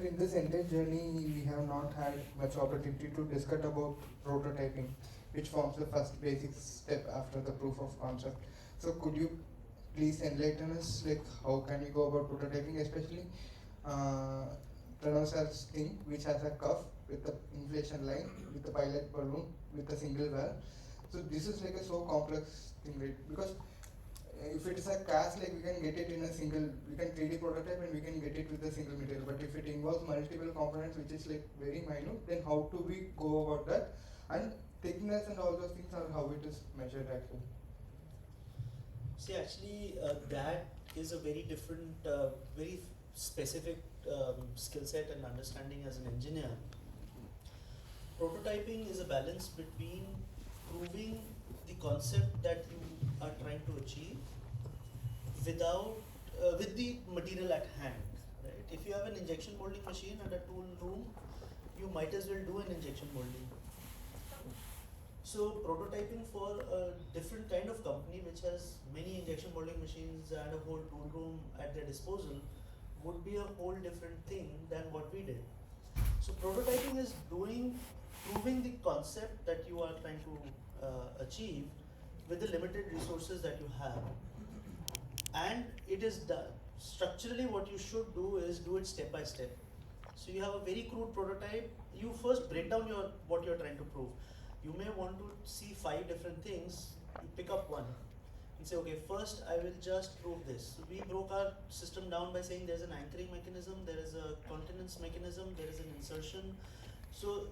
Sir, in this entire journey, we have not had much opportunity to discuss about prototyping, which forms the first basic step after the proof of concept. So, could you please enlighten us, like how can we go about prototyping, especially Pranav thing, which has a cuff with the inflation line, with the pilot balloon, with a single valve. So this is like a so complex thing, right? Because if it is a cast, like we can get it in a single, we can 3D prototype and we can get it with a single material. But if it involves multiple components, which is like very minute, then how do we go about that? And thickness and all those things are how it is measured actually. See, actually, that is a very different, very specific skill set and understanding as an engineer. Prototyping is a balance between proving the concept that you are trying to achieve without with the material at hand. Right? If you have an injection molding machine and a tool room, you might as well do an injection molding. So prototyping for a different kind of company which has many injection molding machines and a whole tool room at their disposal would be a whole different thing than what we did. So prototyping is proving the concept that you are trying to achieve with the limited resources that you have. And it is done. Structurally, what you should do is do it step by step. So you have a very crude prototype. You first break down what you're trying to prove. You may want to see 5 different things. You pick up one and say, okay, first I will just prove this. So we broke our system down by saying there's an anchoring mechanism, there is a continence mechanism, there is an insertion. So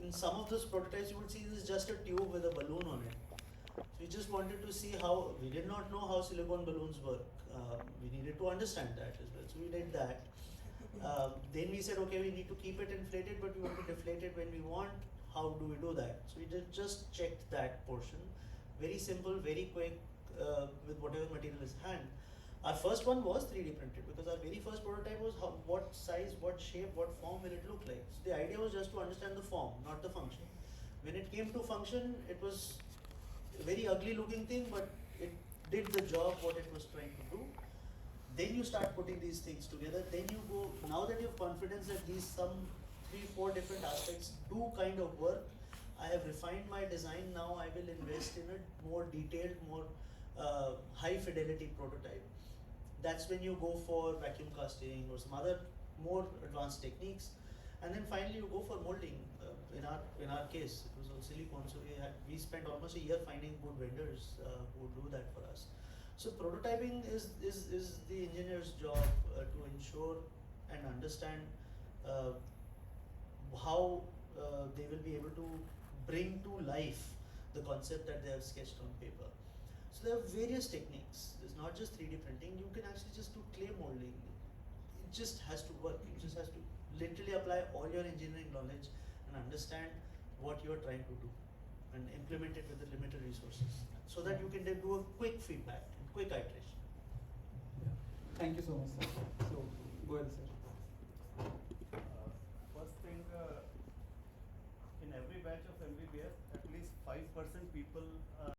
in some of those prototypes, you would see this is just a tube with a balloon on it. So we just wanted to see how, we did not know how silicone balloons work. We needed to understand that as well. So we did that. Then we said, okay, we need to keep it inflated, but we want to deflate it when we want. How do we do that? So we just checked that portion. Very simple, very quick, with whatever material is hand. Our first one was 3D printed because our very first prototype was what size, what shape, what form will it look like. So the idea was just to understand the form, not the function. When it came to function, it was a very ugly looking thing, but it did the job what it was trying to do. Then you start putting these things together. Then you go, now that you have confidence that these some 3-4 different aspects do kind of work, I have refined my design. Now I will invest in a more detailed, more high fidelity prototype. That's when you go for vacuum casting or some other more advanced techniques. And then finally you go for molding. In our case, it was on silicone, so we spent almost a year finding good vendors who would do that for us. So prototyping is the engineer's job to ensure and understand how they will be able to bring to life the concept that they have sketched on paper. So there are various techniques. It's not just 3D printing. You can actually just do clay molding. It just has to work. You just has to literally apply all your engineering knowledge and understand what you are trying to do and implement it with the limited resources so that you can then do a quick feedback and quick iteration. Yeah. Thank you so much, sir. So, go ahead, sir. First thing, in every batch of MBBS, at least 5% people